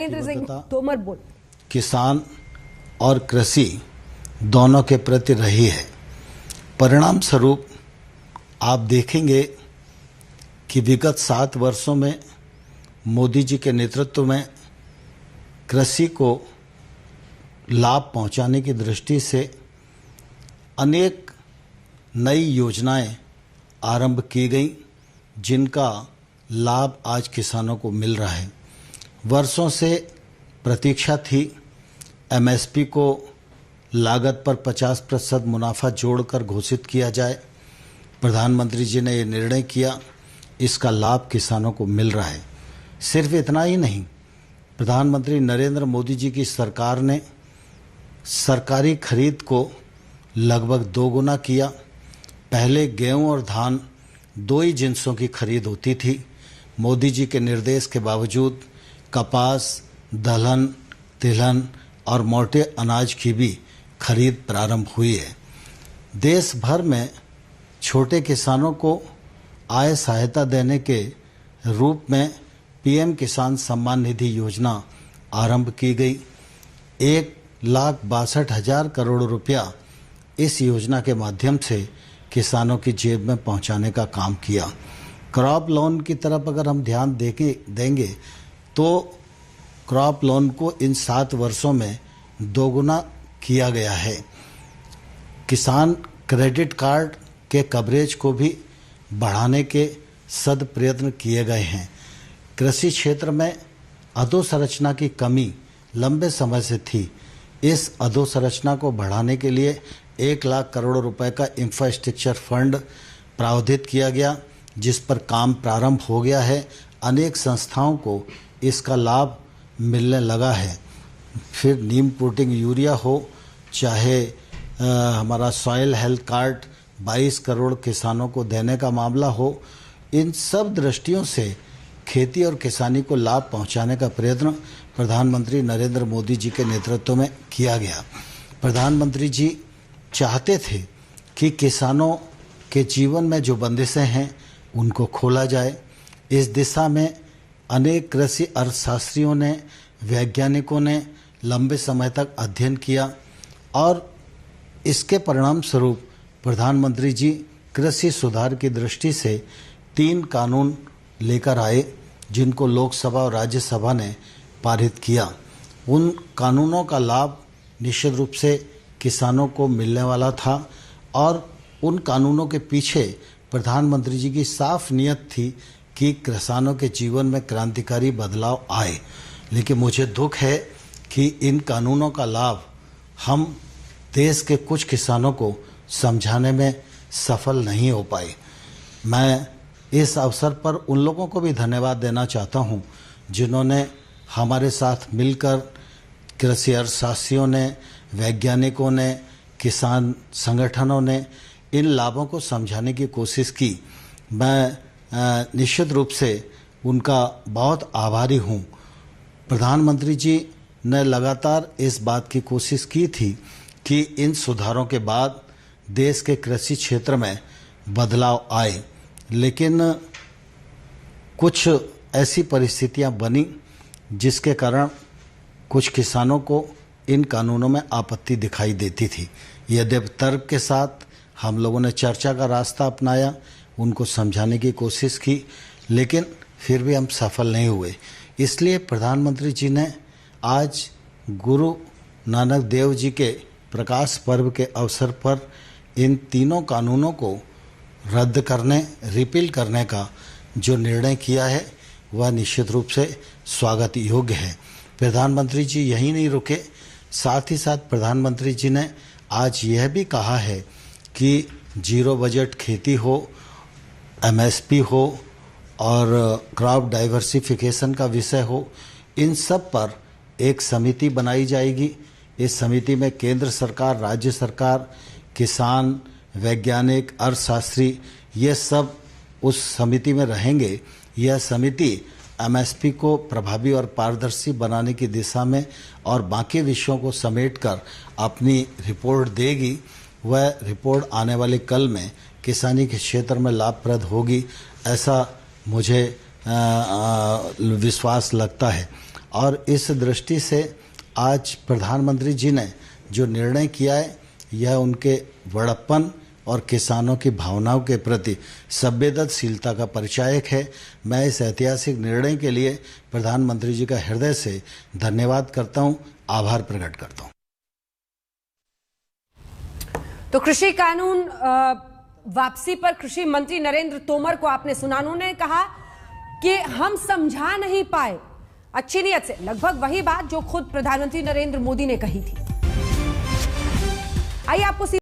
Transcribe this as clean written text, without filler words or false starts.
तोमर बोल किसान और कृषि दोनों के प्रति रही है। परिणाम स्वरूप आप देखेंगे कि विगत 7 वर्षों में मोदी जी के नेतृत्व में कृषि को लाभ पहुंचाने की दृष्टि से अनेक नई योजनाएं आरंभ की गई, जिनका लाभ आज किसानों को मिल रहा है। वर्षों से प्रतीक्षा थी एमएसपी को लागत पर 50% मुनाफा जोड़कर घोषित किया जाए। प्रधानमंत्री जी ने ये निर्णय किया, इसका लाभ किसानों को मिल रहा है। सिर्फ इतना ही नहीं, प्रधानमंत्री नरेंद्र मोदी जी की सरकार ने सरकारी खरीद को लगभग दोगुना किया। पहले गेहूं और धान 2 ही जिन्सों की खरीद होती थी। मोदी जी के निर्देश के बावजूद कपास, दलहन, तिलहन और मोटे अनाज की भी खरीद प्रारंभ हुई है। देश भर में छोटे किसानों को आय सहायता देने के रूप में पीएम किसान सम्मान निधि योजना आरंभ की गई। 1,62,000 करोड़ रुपया इस योजना के माध्यम से किसानों की जेब में पहुंचाने का काम किया। क्रॉप लोन की तरफ अगर हम ध्यान देंगे तो क्रॉप लोन को इन 7 वर्षों में दोगुना किया गया है। किसान क्रेडिट कार्ड के कवरेज को भी बढ़ाने के सद प्रयत्न किए गए हैं। कृषि क्षेत्र में अधोसंरचना की कमी लंबे समय से थी। इस अधोसंरचना को बढ़ाने के लिए 1 लाख करोड़ रुपए का इंफ्रास्ट्रक्चर फंड प्रावधानित किया गया, जिस पर काम प्रारंभ हो गया है। अनेक संस्थाओं को इसका लाभ मिलने लगा है। फिर नीम प्रोटीन यूरिया हो, चाहे हमारा सॉइल हेल्थ कार्ड 22 करोड़ किसानों को देने का मामला हो, इन सब दृष्टियों से खेती और किसानी को लाभ पहुंचाने का प्रयत्न प्रधानमंत्री नरेंद्र मोदी जी के नेतृत्व में किया गया। प्रधानमंत्री जी चाहते थे कि किसानों के जीवन में जो बंदिशें हैं उनको खोला जाए। इस दिशा में अनेक कृषि अर्थशास्त्रियों ने, वैज्ञानिकों ने लंबे समय तक अध्ययन किया और इसके परिणाम स्वरूप प्रधानमंत्री जी कृषि सुधार की दृष्टि से 3 कानून लेकर आए, जिनको लोकसभा और राज्यसभा ने पारित किया। उन कानूनों का लाभ निश्चित रूप से किसानों को मिलने वाला था और उन कानूनों के पीछे प्रधानमंत्री जी की साफ नियत थी कि किसानों के जीवन में क्रांतिकारी बदलाव आए। लेकिन मुझे दुख है कि इन कानूनों का लाभ हम देश के कुछ किसानों को समझाने में सफल नहीं हो पाए। मैं इस अवसर पर उन लोगों को भी धन्यवाद देना चाहता हूं, जिन्होंने हमारे साथ मिलकर, कृषि अर्थशास्त्रियों ने, वैज्ञानिकों ने, किसान संगठनों ने इन लाभों को समझाने की कोशिश की। मैं निश्चित रूप से उनका बहुत आभारी हूं। प्रधानमंत्री जी ने लगातार इस बात की कोशिश की थी कि इन सुधारों के बाद देश के कृषि क्षेत्र में बदलाव आए, लेकिन कुछ ऐसी परिस्थितियां बनी जिसके कारण कुछ किसानों को इन कानूनों में आपत्ति दिखाई देती थी। यद्यपि तर्क के साथ हम लोगों ने चर्चा का रास्ता अपनाया, उनको समझाने की कोशिश की, लेकिन फिर भी हम सफल नहीं हुए। इसलिए प्रधानमंत्री जी ने आज गुरु नानक देव जी के प्रकाश पर्व के अवसर पर इन 3 कानूनों को रद्द करने, रिपील करने का जो निर्णय किया है वह निश्चित रूप से स्वागत योग्य है। प्रधानमंत्री जी यहीं नहीं रुके, साथ ही साथ प्रधानमंत्री जी ने आज यह भी कहा है कि जीरो बजट खेती हो, एमएसपी हो और क्रॉप डाइवर्सिफिकेशन का विषय हो, इन सब पर एक समिति बनाई जाएगी। इस समिति में केंद्र सरकार, राज्य सरकार, किसान, वैज्ञानिक, अर्थशास्त्री, ये सब उस समिति में रहेंगे। यह समिति एमएसपी को प्रभावी और पारदर्शी बनाने की दिशा में और बाकी विषयों को समेटकर अपनी रिपोर्ट देगी। वह रिपोर्ट आने वाले कल में किसानी के क्षेत्र में लाभप्रद होगी, ऐसा मुझे विश्वास लगता है। और इस दृष्टि से आज प्रधानमंत्री जी ने जो निर्णय किया है यह उनके बड़प्पन और किसानों की भावनाओं के प्रति संवेदनशीलता का परिचायक है। मैं इस ऐतिहासिक निर्णय के लिए प्रधानमंत्री जी का हृदय से धन्यवाद करता हूं, आभार प्रकट करता हूं। तो कृषि कानून वापसी पर कृषि मंत्री नरेंद्र तोमर को आपने सुना, उन्होंने कहा कि हम समझा नहीं पाए, अच्छी नीयत से, लगभग वही बात जो खुद प्रधानमंत्री नरेंद्र मोदी ने कही थी। आइए आपको